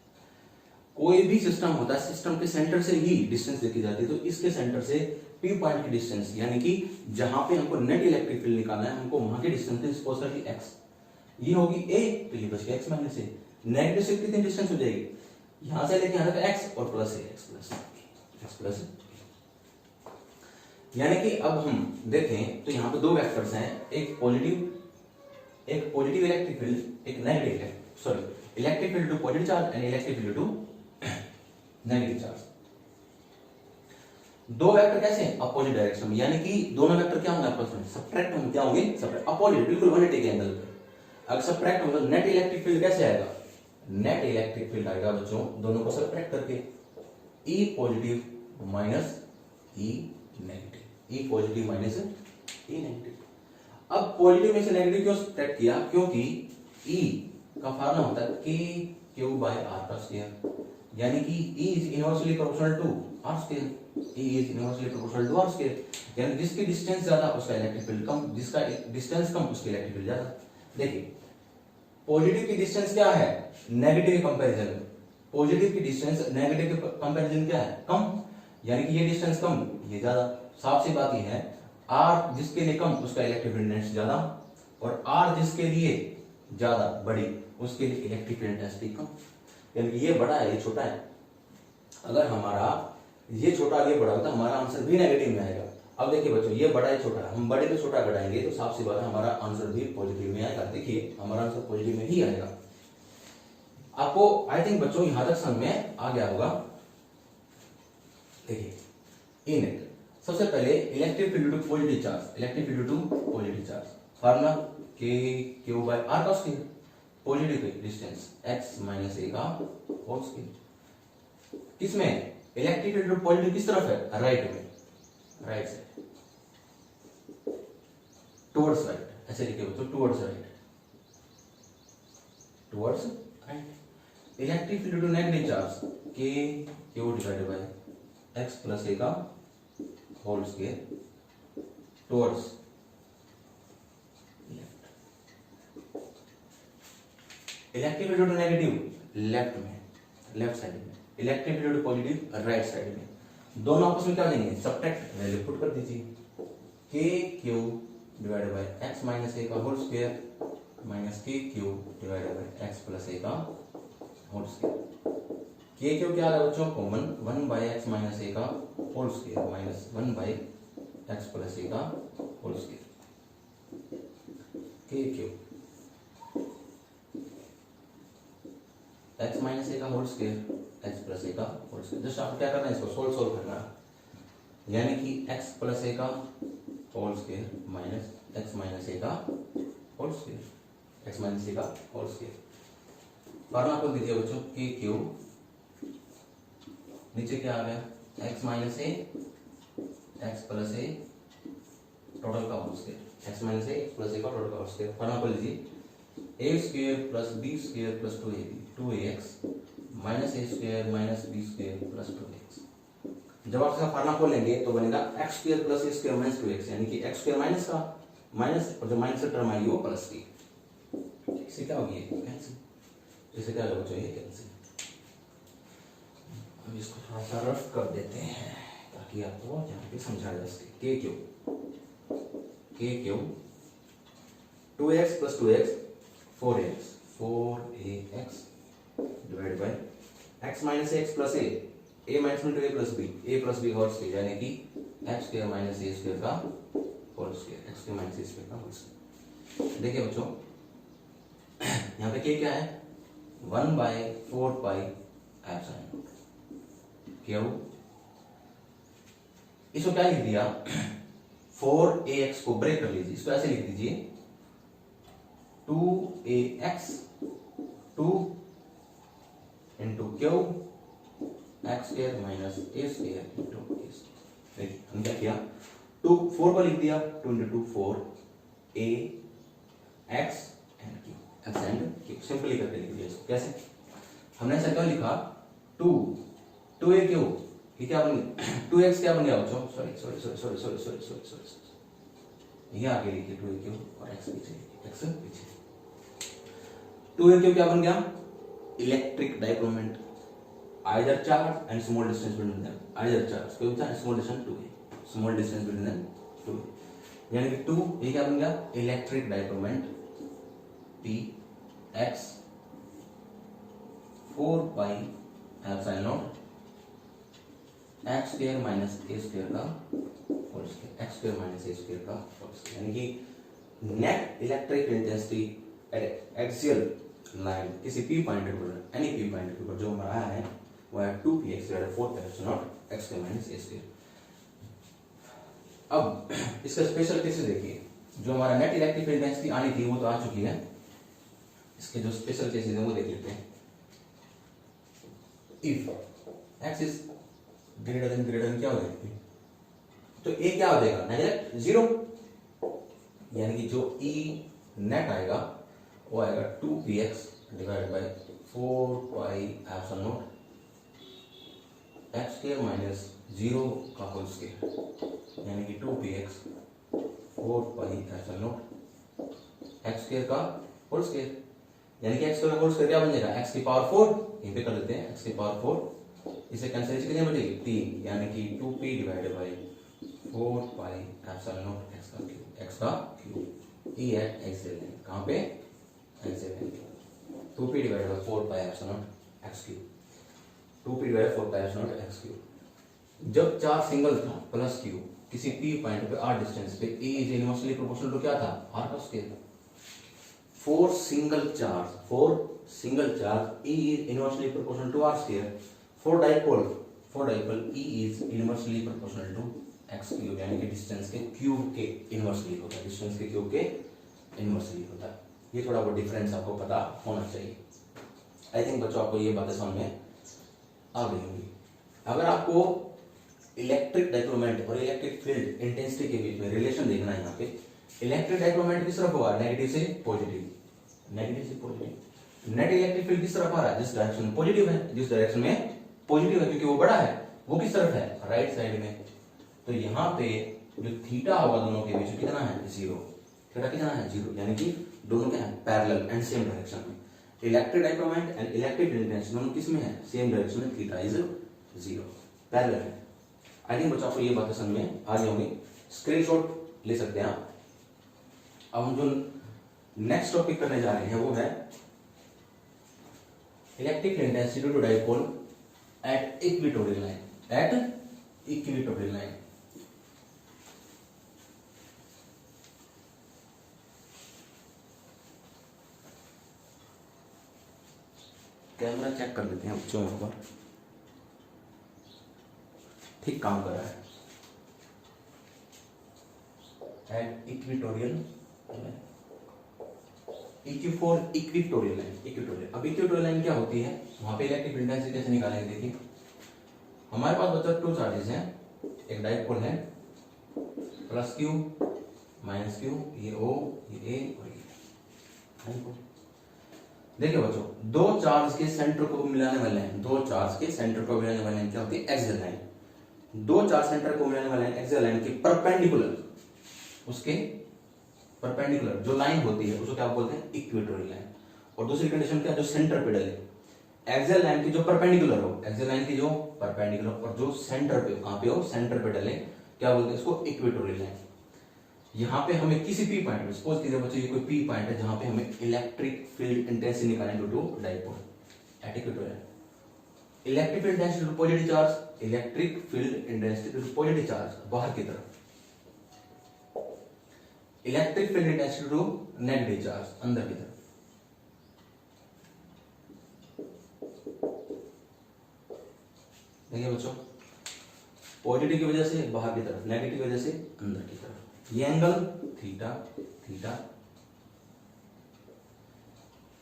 कोई भी सिस्टम होता है, सिस्टम के सेंटर से ही डिस्टेंस देखी जाती है, तो इसके सेंटर से पी पॉइंट की डिस्टेंस, यानी कि जहां पे हमको नेट इलेक्ट्रिक फील्ड निकालना है, हमको वहां की डिस्टेंस सपोज करके एक्स, ये होगी ए, तो ये बच गया एक्स माइनस ए। नेगेटिव से कितनी डिस्टेंस हो जाएगी, यहां से लेके यहां तक एक्स और प्लस ए, एक्स प्लस, यानी कि अब हम देखें तो यहाँ पे दो वेक्टर्स हैं, एक पॉजिटिव इलेक्ट्रिक फील्ड, एक negative, sorry electric field to positive charge and electric field to negative charge. दो वेक्टर कैसे, अपोजिट डायरेक्शन में, यानी कि दोनों वेक्टर क्या होंगे आपस में, सब्ट्रैक्ट होंगे, क्या होंगे, सब्ट्रैक्ट, अपोजिट, बिल्कुल 180 के एंगल पे। अगर सब्ट्रैक्ट होंगे नेट इलेक्ट्रिक फील्ड कैसे आएगा, नेट इलेक्ट्रिक फील्ड आएगा बच्चों दोनों को सब्ट्रैक्ट करके, ई पॉजिटिव माइनस ई नेगेटिव, ई पॉजिटिव माइनस ई नेगेटिव। अब पॉजिटिव में से नेगेटिव क्यों सब्ट्रैक्ट किया, क्योंकि ई का फार्मूला होता है के क्यू बाय आर का स्क्वायर, यानी कि e is inversely proportional to r square, e is inversely proportional to r square, यानी जिसकी डिस्टेंस ज्यादा उसका इलेक्ट्रिक फील्ड कम, जिसका डिस्टेंस कम उसकी इलेक्ट्रिक फील्ड ज्यादा। देखिए पॉजिटिव की डिस्टेंस क्या है, नेगेटिव के कंपैरिजन में, पॉजिटिव की डिस्टेंस नेगेटिव के कंपैरिजन क्या है, कम, यानी कि ये डिस्टेंस कम, ये ज्यादा। साफ सी बात ये है, आर जिसके लिए कम उसका इलेक्ट्रिक फील्ड इंटेंसिटी ज्यादा, और आर जिसके लिए ज्यादा बड़ी उसके लिए इलेक्ट्रिक फील्ड इंटेंसिटी कम। यानी कि ये बड़ा है ये छोटा है, अगर हमारा ये छोटा ये बड़ा होता हमारा आंसर भी नेगेटिव में आएगा। अब देखिए बच्चों, ये बड़ा है छोटा है, हम बड़े में छोटा घटाएंगे तो साफ सी बात है हमारा आंसर भी पॉजिटिव में आएगा। देखिए हमारा आंसर पॉजिटिव में ही आएगा। आपको आई थिंक बच्चों यहां तक समझ में आ गया होगा। देखिए इनेट, सबसे पहले electric field to positive charge, electric field to positive charge formula k q by r का square, positive distance x minus a का होल स्क्वायर। किसमें इलेक्ट्रिक फील्ड टू पॉजिटिव किस तरफ है, राइट में, राइट साइड, टुवर्ड्स राइट, ऐसे लिखे बच्चों towards right, towards right. Electric field to negative charge k q divided by x plus a का whole square towards left. Electric field to negative left में, left side में, electric field to positive right side में। दोनों आपस में क्या देंगे, subtract, value put कर दीजिए। K q divided by x minus a का whole square minus k q divided by x plus a का होल स्क्वायर। के क्यू क्या आ रहा है बच्चों, common, 1 by x minus a का whole square minus 1 by x plus a का whole square. K q x minus a का whole square x plus a का whole square. Just आपको क्या करना है, इसको सोल्व करना है। यानी कि x प्लस ए का whole square minus x minus a का whole square, x minus a का होल स्क्वायर। फार्मूला को दीजिए बच्चों, के क्यू नीचे क्या आ गया, x minus a x plus a total का whole square, x minus a plus a का टोटल का होल स्क्वायर। फार्मूला को लीजिए, a square plus b square plus 2ab minus a square minus b square plus 2x। जब आप इसका formula खोल लेंगे तो बनेगा x स्क्वायर प्लस ए स्क्वायर माइनस 2x, यानी कि x स्क्वायर माइनस का माइनस, और जो माइनस से टर्म आई वो प्लस की। इससे क्या होगी, कैंसिल, इससे क्या होगा चाहिए, कैंसिल। अब इसको थोड़ा सा रफ कर देते हैं ताकि आपको यहाँ पे समझा जा सके। K q 2x plus 2x 4ax divide by x minus x plus a minus में a plus b whole square, यानी कि x square minus a square का whole square, x square minus a square का whole square. देखिए बच्चों यहाँ पे k क्या है, 1 बाय 4 पाई एप्सिलॉन क्यू। इसको क्या लिख दिया, 4ax को ब्रेक कर लीजिए, इसको ऐसे लिख दीजिए 2ax 2 into q x square minus a square into a square. देखिए हम क्या किया, 4 को लिख दिया, 2 into 4 a x and q, x and q simply करके लिख दिया इसको। कैसे, हमने ऐसा क्यों लिखा, 2a क्यू, ये क्या बन गया, 2x क्या बन गया बच्चों, सॉरी ये आगे लिखिए 2a क्यू और x पीछे, x पीछे। 2a क्यू क्या बन गया, electric dipole moment, either charge and small distance between them, either charge कोई भी small distance 2a, small distance between them 2a, यानी कि 2 ये क्या बन गया, electric dipole moment p x 4 pi epsilon naught x square minus a square का whole square, x square minus a square का होल स्क्वायर। यानी कि net electric intensity at axial line किसी p पॉइंट के ऊपर, एनी p पॉइंट के ऊपर जो हमारा है वो है 2px divided 4 pi epsilon naught x square minus a square. अब इसका स्पेशल केसेस देखिए, जो हमारा नेट इलेक्ट्रिक फील्ड इंटेंसिटी आनी थी वो तो आ चुकी है, इसके जो स्पेशल केसेस हैं वो देख लेते हैं। If x is greater than क्या हो जाएगा, तो a क्या हो जाएगा, नेगेटिव 0, यानी कि जो e नेट आएगा वो आएगा 2px divided by 4 pi epsilon naught x square minus 0 का होल स्क्वायर, यानी कि 2px 4 pi epsilon naught x square का होल स्क्वायर, यानी कि x स्क्वायर का होल स्क्वायर क्या बन जाएगा, x की पावर 4, यहीं पे कर लेते हैं x की पावर 4 इसे कैंसिल कितने बचेगी 3, यानी कि 2p divided by 4 pi epsilon naught x का क्यूब। ई है एक्सेल लाइन, कहाँ पे axial line, 2p divided by 4 pi epsilon naught x cube, 2p divided 4 pi epsilon naught x cube. जब चार्ज सिंगल था प्लस q किसी p point पे r distance पे, e is inversely proportional to क्या था r का square. For single charge e is inversely proportional to r square. For dipole e is inversely proportional to x cube, यानी कि distance के cube के inversely होता है, डिस्टेंस के क्यूब के इनवर्सली होता है। ये थोड़ा बहुत डिफरेंस आपको पता होना चाहिए। आई थिंक बच्चों आपको ये बातें समझ में आ गई होंगी। अगर आपको इलेक्ट्रिक डाइक्रोमेंट और इलेक्ट्रिक फील्ड इंटेंसिटी के बीच में रिलेशन देखना है, यहाँ पे इलेक्ट्रिक डाइक्रोमेंट किस तरफ होगा, नेगेटिव से पॉजिटिव, नेगेटिव से पॉजिटिव। नेट इलेक्ट्रिक फील्ड किस तरफ आ रहा है, जिस डायरेक्शन में पॉजिटिव है, जिस डायरेक्शन में पॉजिटिव है क्योंकि वो बड़ा है, वो किस तरफ है, राइट साइड में। तो यहाँ पे जो थीटा होगा दोनों के बीच कितना है, 0। थीटा कितना है, 0, यानी कि दोनों क्या है, पैरेलल एंड सेम डायरेक्शन में। इलेक्ट्रिक डाइक्रोमेंट एंड इलेक्ट्रिक इंटेंसिटी दोनों किस में है, सेम डायरेक्शन में, थीटा इज 0, पैरेलल है। आई थिंक बच्चों आपको ये बातें समझ में आ गई होंगी, स्क्रीनशॉट ले सकते हैं आप। अब हम जो नेक्स्ट टॉपिक करने जा रहे हैं वो है electric intensity to dipole at equatorial line, at equatorial line. Camera check कर लेते हैं बच्चों, यहाँ पर ठीक काम कर रहा है। Eight equatorial line, for equatorial line, equatorial. अब इक्वेटोरियल लाइन क्या होती है, वहां पे इलेक्ट्रिक इंटेंसिटी कैसे निकालेंगे, देखिए हमारे पास बच्चों 2 चार्जेस हैं, एक डाइपोल है प्लस q माइनस q, ये O, ये A और ये। देखिए बच्चों, दो चार्ज के सेंटर को मिलाने वाले हैं, दो चार्ज के सेंटर को मिलाने वाले हैं क्या होती है, एक्सियल लाइन। दो चार्ज सेंटर को मिलाने वाले हैं एक्सियल लाइन के परपेंडिकुलर, उसके परपेंडिकुलर जो लाइन होती है उसको क्या बोलते हैं, इक्वेटोरियल लाइन। और दूसरी कंडीशन क्या, जो सेंटर पे डले, एक्सियल लाइन की जो परपेंडिकुलर हो, एक्सियल लाइन की जो परपेंडिकुलर और जो सेंटर पे, कहां पे हो, सेंटर पे डले, क्या बोलते हैं इसको, इक्वेटोरियल लाइन। यहाँ पे हमें किसी पी पॉइंट पे, सपोज कीजिए बच्चों ये कोई पी पॉइंट है जहां पे हमें इलेक्ट्रिक फील्ड इंटेंसिटी निकालेंगे to dipole at equatorial. Electric field intensity to positive charge, electric field intensity to positive charge बाहर की तरफ, electric field intensity to negative charge अंदर की तरफ। देखिए बच्चों, पॉजिटिव की वजह से बाहर की तरफ, नेगेटिव की वजह से अंदर की तरफ। ये एंगल थीटा, थीटा।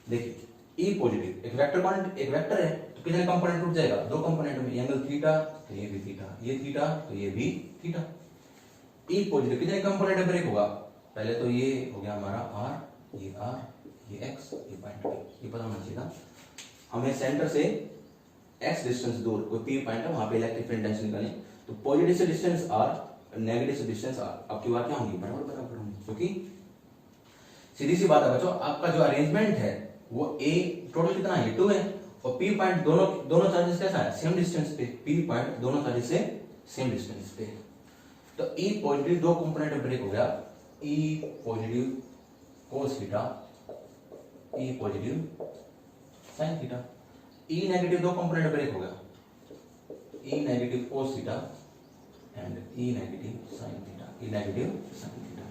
देखिए ई पॉजिटिव, एक वेक्टर क्वांटिटी, एक वेक्टर है तो कितने कंपोनेंट टूट जाएगा, दो कंपोनेंट में, एंगल थीटा तो ये भी थीटा, ये थीटा तो ये भी थीटा। ई पॉजिटिव कितने कंपोनेंट में ब्रेक होगा, पहले तो ये हो गया हमारा r, ये x, ये पॉइंट ये पता होना चाहिए था हमें। सेंटर से x डिस्टेंस दूर कोई p पॉइंट है, वहां पे इलेक्ट्रिक फील्ड इंटेंसिटी निकालें, तो पॉजिटिव से डिस्टेंस r, नेगेटिव से डिस्टेंस r, आपकी बात क्या होंगी, बराबर बराबर होंगी, क्योंकि सीधी सी बात है बच्चों, आपका जो अरेंजमेंट है वो a टोटल कितना है, 2 है, और p पॉइंट दोनों चार्जेस कैसा है, सेम डिस्टेंस पे, p पॉइंट दोनों चार्जेस से सेम डिस्टेंस पे। तो e पॉजिटिव दो कंपोनेंट में ब्रेक हो गया, e positive cos theta, e positive sin theta. e negative दो कंपोनेंट ब्रेक हो गया, e negative cos theta and e negative sin theta, e negative sin theta.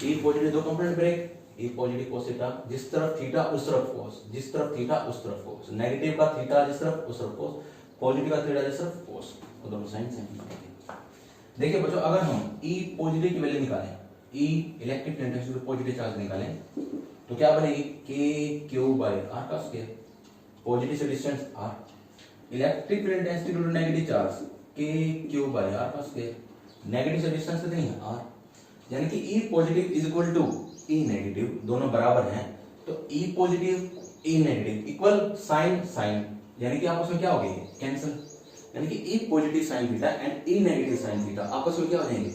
e positive दो component break, e positive cos theta, जिस तरफ theta उस तरफ cos, जिस तरफ थीटा उस तरफ cos, नेगेटिव का थीटा जिस तरफ उस तरफ cos, पॉजिटिव का थीटा जिस तरफ cos, तो दोनों sin थीटा। देखिए बच्चों, अगर हम e पॉजिटिव की वैल्यू निकालें, e electric intensity positive charge निकालें, तो क्या बनेगी, k q बाय r का स्क्वायर, पॉजिटिव से distance r, electric intensity to negative charge k q by r का स्क्वायर, नेगेटिव से डिस्टेंस कितनी है r, यानी कि e positive is equal to e negative, दोनों बराबर हैं, तो e positive e negative equal sine sine, यानी कि आपस में क्या हो गई, कैंसिल, यानी कि e positive sin theta and e negative sin theta आपस में क्या हो जाएंगे,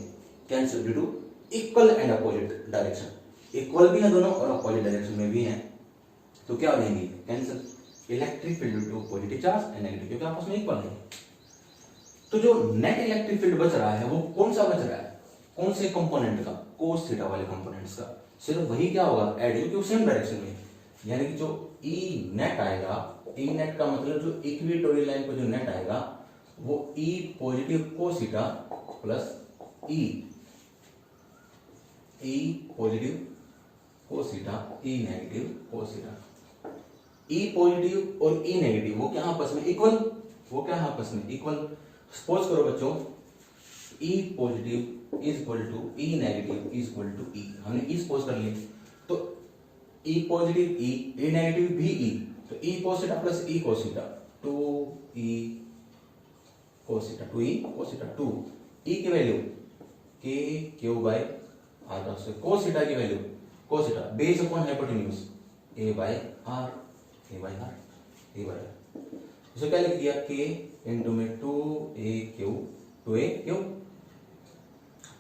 cancel, due to equal and opposite direction, equal भी है दोनों और अपोजिट डायरेक्शन में भी है, तो क्या हो जाएंगे, cancel. Electric field due to positive charge and negative, क्योंकि आपस में इक्वल है। तो जो नेट इलेक्ट्रिक फील्ड बच रहा है वो कौन सा बच रहा है, कौन से कंपोनेंट का, कोस थीटा वाले कंपोनेंट्स का। सिर्फ वही क्या होगा, ऐड, क्योंकि सेम डायरेक्शन में, यानी कि जो ई नेट आएगा, ई नेट का मतलब जो इक्वेटोरियल लाइन पर जो नेट आएगा वो ई पॉजिटिव कोस थीटा प्लस ई पॉजिटिव कोस थीटा, ई नेगेटिव कोस थीटा। ई पॉजिटिव और ई नेगेटिव वो क्या आपस में इक्वल, वो क्या आपस में इक्वल। सपोज करो बच्चों e positive is equal to e negative is equal to e, हमने ई सपोज कर लिया, तो ई पॉजिटिव ई नेगेटिव भी ई, तो e cos theta plus e cos theta, 2e cos theta, 2e cos theta, 2 e की value k q by r का square, cos theta की value cos theta base upon hypotenuse a by r, a by r, a by r. उसे क्या लिख दिया, k into में 2a q, 2a q,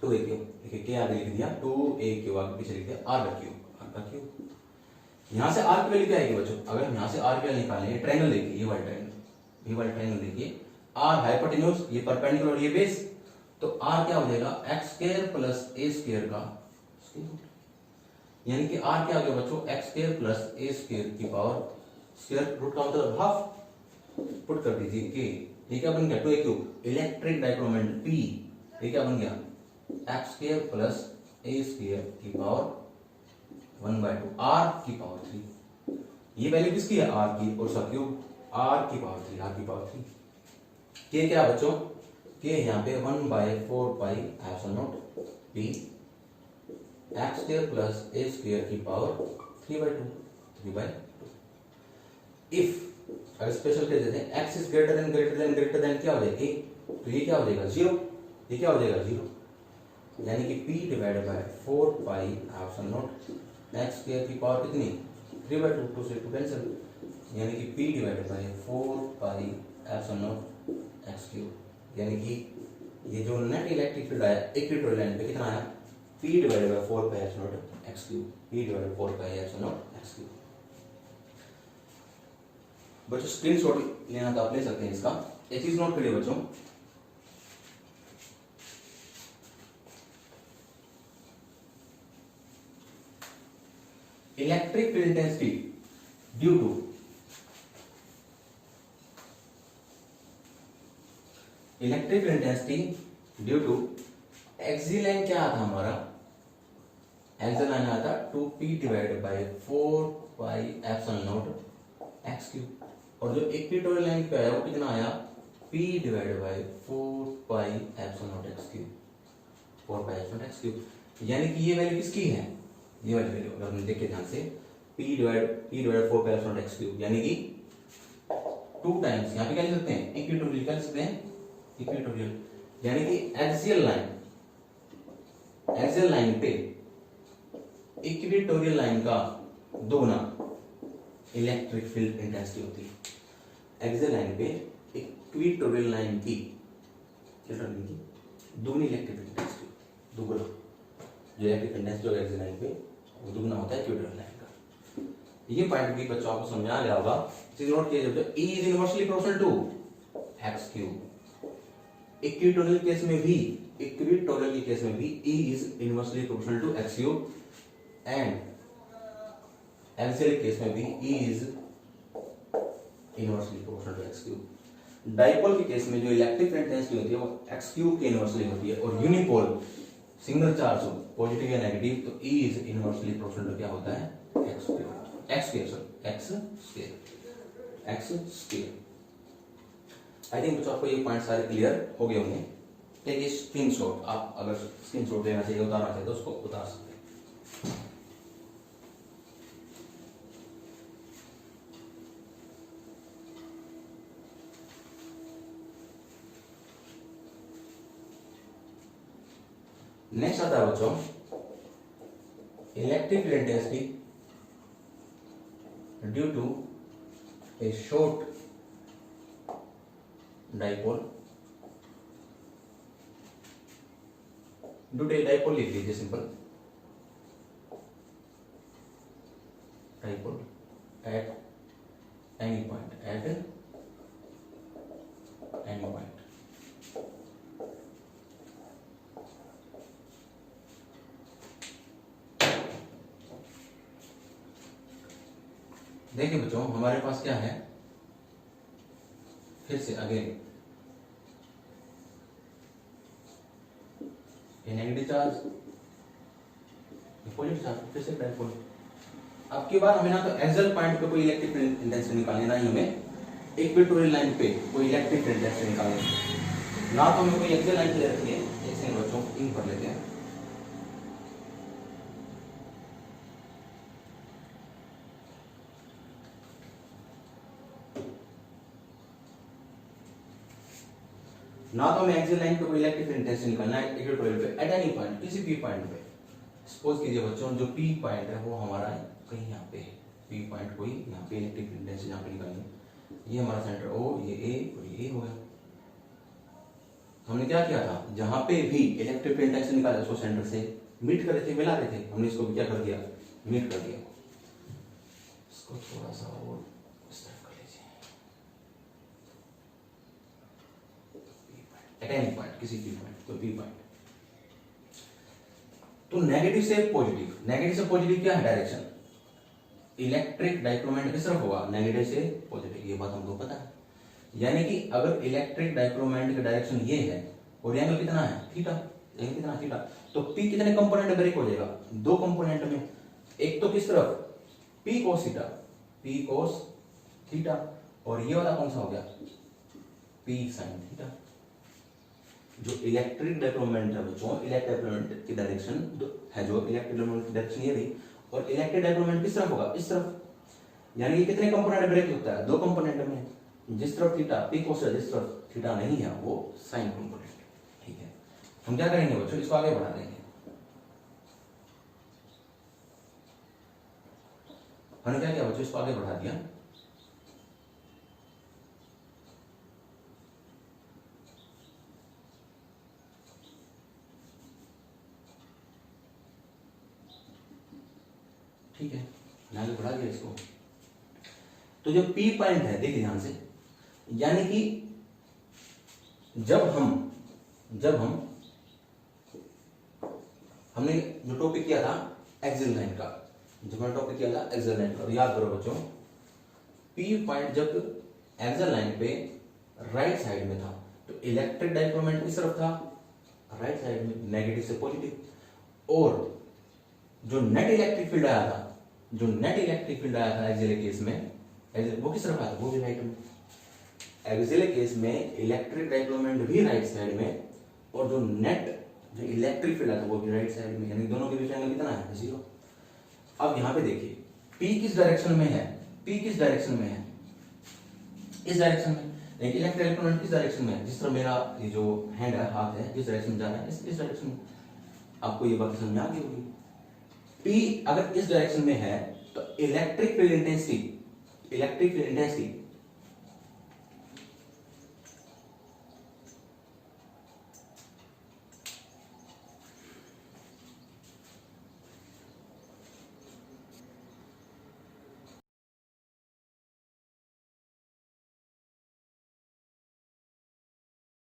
2a q, देखिए k आगे लिख दिया, 2a क्यू आगे पीछे लिख दिया, r का क्यू, r का क्यू। यहां से r की वैल्यू क्या आएगी बच्चों, अगर हम यहां से r की वैल्यू निकालें, ट्रायंगल देखिए, ये वाला ट्रायंगल, ये वाला ट्रायंगल देखिए, r हाइपोटेन्यूज, ये परपेंडिकुलर और ये बेस, तो r क्या हो जाएगा, x square plus a square का स्क्वायर रूट, यानी कि r क्या हो गया बच्चों, x square plus a square की पावर स्क्वायर रूट का मतलब हाफ, पुट कर दीजिए k, ये क्या बन गया, 2a cube, electric dipole P, ये क्या बन गया, x square plus a square की पावर 1/2, r की पावर 3, ये वैल्यू किसकी है, r की, और सब क्यूब r की पावर 3, r की पावर 3। k क्या बच्चों, k यहाँ पे 1/4 पाई epsilon not p x square plus a square की पावर 3/2। इफ अगर स्पेशल केस देते हैं x इज ग्रेटर देन क्या हो जाएगा a, तो ये क्या हो जाएगा 0, ये क्या हो जाएगा 0, यानी कि p divided by 4 pi epsilon naught x square की पावर कितनी 3/2, 2 से 2 कैंसिल, यानी कि p divided by 4 pi epsilon naught x cube, यानी कि ये जो नेट इलेक्ट्रिक फील्ड आया इक्वेटोरियल लाइन पे कितना आया, p divided by 4 pi epsilon naught x cube, p divided by 4 pi epsilon naught x cube. बच्चों स्क्रीनशॉट लेना तो आप ले सकते हैं इसका, एक चीज नोट करिए बच्चों, electric field intensity due to electric field intensity due to axial line क्या आता हमारा, एक्सियल लाइन आता 2p divided by 4 pi epsilon naught x cube, और जो इक्वेटोरियल लाइन पे आया वो कितना आया, p divided by 4 pi epsilon naught x cube, 4 pi epsilon naught x cube, यानी कि ये वैल्यू किसकी है, ये वाली वैल्यू अगर हम देखें ध्यान से, p divide 4 pi epsilon naught x cube, यानी कि 2 टाइम्स, यहाँ पे क्या लिख सकते हैं, इक्वेटोरियल, क्या लिख सकते हैं इक्वेटोरियल, यानी कि एक्सियल लाइन पे इक्वेटोरियल लाइन का दोगुना इलेक्ट्रिक फील्ड इंटेंसिटी होती है, एक्सियल लाइन पे इक्वेटोरियल लाइन की दोगुनी इलेक्ट्रिक इंटेंसिटी, दोगुना जो इलेक्ट्रिक इंटेंसिटी होगा एक्सियल लाइन पे वो दोगुना होता है इक्वेटोरियल लाइन का। ये पॉइंट भी बच्चों आपको समझ आ गया होगा, चीज नोट कीजिए, जब E is inversely proportional to x cube, equatorial case में भी, इक्वेटोरियल के केस में भी E is inversely proportional to x cube, and axial case में भी E is inversely proportional to x cube. Dipole के केस में जो इलेक्ट्रिक इंटेंसिटी होती है वो x क्यूब के इनवर्सली होती है, और यूनिपोल सिंगल चार्ज हो पॉजिटिव या नेगेटिव तो E is inversely proportional to क्या होता है, x स्क्वायर। आई थिंक बच्चों आपको ये पॉइंट सारे क्लियर हो गए होंगे। टेक स्क्रीनशॉट, आप अगर स्क्रीनशॉट लेना चाहिए, उतारना चाहिए तो उसको उतार सकते हैं। नेक्स्ट आता है बच्चों electric intensity due to a short dipole, due to a dipole लिख लीजिए simple, dipole at any point, देखिए बच्चों हमारे पास क्या है, फिर से अगेन ये नेगेटिव चार्ज, पॉजिटिव चार्ज, फिर से डाइपोल। अब की बार हमें ना तो एक्सियल पॉइंट पे कोई इलेक्ट्रिक फील्ड इंटेंसिटी निकालनी, ना ही हमें इक्वेटोरियल लाइन पे कोई इलेक्ट्रिक फील्ड इंटेंसिटी निकालनी, ना तो हमें कोई एक्सियल लाइन ले रखी है। एक सेकंड बच्चों इन कर लेते हैं। ना तो हमें एक्सियल लाइन पे कोई इलेक्ट्रिक फील्ड इंटेंसिटी निकालना है इक्वेटोरियल पे एट एनी पॉइंट, किसी भी पॉइंट पे। सपोज कीजिए बच्चों जो पी पॉइंट है वो हमारा कहीं यहाँ पे है, पी पॉइंट कोई यहाँ पे इलेक्ट्रिक फील्ड इंटेंसिटी यहाँ पे निकालनी है। ये हमारा सेंटर ओ, ये ए और ये हो गया। हमने क्या किया था, जहां पे भी इलेक्ट्रिक फील्ड इंटेंसिटी निकाला उसको सेंटर से मीट कर रहे थे, मिला रहे थे, हमने इसको क्या कर दिया, मीट कर दिया। इसको थोड़ा सा और इस तरफ कर लीजिए, एट एनी पॉइंट, किसी भी पॉइंट, कोई भी पॉइंट। तो नेगेटिव से पॉजिटिव, नेगेटिव से पॉजिटिव क्या है डायरेक्शन, इलेक्ट्रिक डाइक्रोमेंट किस तरफ होगा, नेगेटिव से पॉजिटिव, ये बात हमको पता है। यानी कि अगर इलेक्ट्रिक डाइक्रोमेंट का डायरेक्शन ये है और एंगल कितना है थीटा, एंगल कितना थीटा, तो पी कितने कंपोनेंट ब्रेक हो जाएगा, दो कंपोनेंट में। एक तो किस तरफ P cos theta, P cos theta, और ये वाला कौन सा हो गया, पी साइन थीटा। जो इलेक्ट्रिक डाइक्रोमेंट है बच्चों, इलेक्ट्रिक डाइक्रोमेंट की डायरेक्शन है, जो इलेक्ट्रिक डाइक्रोमेंट की डायरेक्शन ये रही, और इलेक्ट्रिक डाइक्रोमेंट किस तरफ होगा, इस तरफ। यानी कि कितने कंपोनेंट ब्रेक होता है, दो कंपोनेंट में। जिस तरफ थीटा पी कोस है, जिस तरफ थीटा नहीं है वो साइन कंपोनेंट। ठीक है, हम क्या करेंगे बच्चों, इसको आगे बढ़ा देंगे। हमने क्या किया बच्चों, इसको आगे बढ़ा दिया। ठीक है, आगे बढ़ा दिया इसको। तो जो पी पॉइंट है देखिए ध्यान से, यानी कि जब हमने जो टॉपिक किया था एक्सियल लाइन का, जब हमने टॉपिक किया था एक्सियल लाइन का, याद करो बच्चों, पी पॉइंट जब एक्सियल लाइन पे राइट साइड में था तो इलेक्ट्रिक डाइक्रोमेंट किस तरफ था, राइट साइड में, नेगेटिव से पॉजिटिव। और जो नेट इलेक्ट्रिक फील्ड आया था, जो नेट इलेक्ट्रिक फील्ड आया था एक्सियल केस में, वो किस तरफ आया था, वो भी राइट में। एक्सियल केस में इलेक्ट्रिक डाइक्रोमेंट भी राइट साइड में, और जो नेट जो इलेक्ट्रिक फील्ड है वो भी राइट साइड में, यानी दोनों के बीच एंगल कितना है, 0। अब यहां पे देखिए P किस डायरेक्शन में है, P किस डायरेक्शन में है, इस डायरेक्शन में। लेकिन इलेक्ट्रिक डाइक्रोमेंट किस डायरेक्शन में है, जिस तरह मेरा ये जो हैंड है, हाथ है, जिस डायरेक्शन में जा रहा है, इस डायरेक्शन में। आपको ये बात समझ में आ गई होगी। P अगर इस डायरेक्शन में है तो इलेक्ट्रिक फील्ड इंटेंसिटी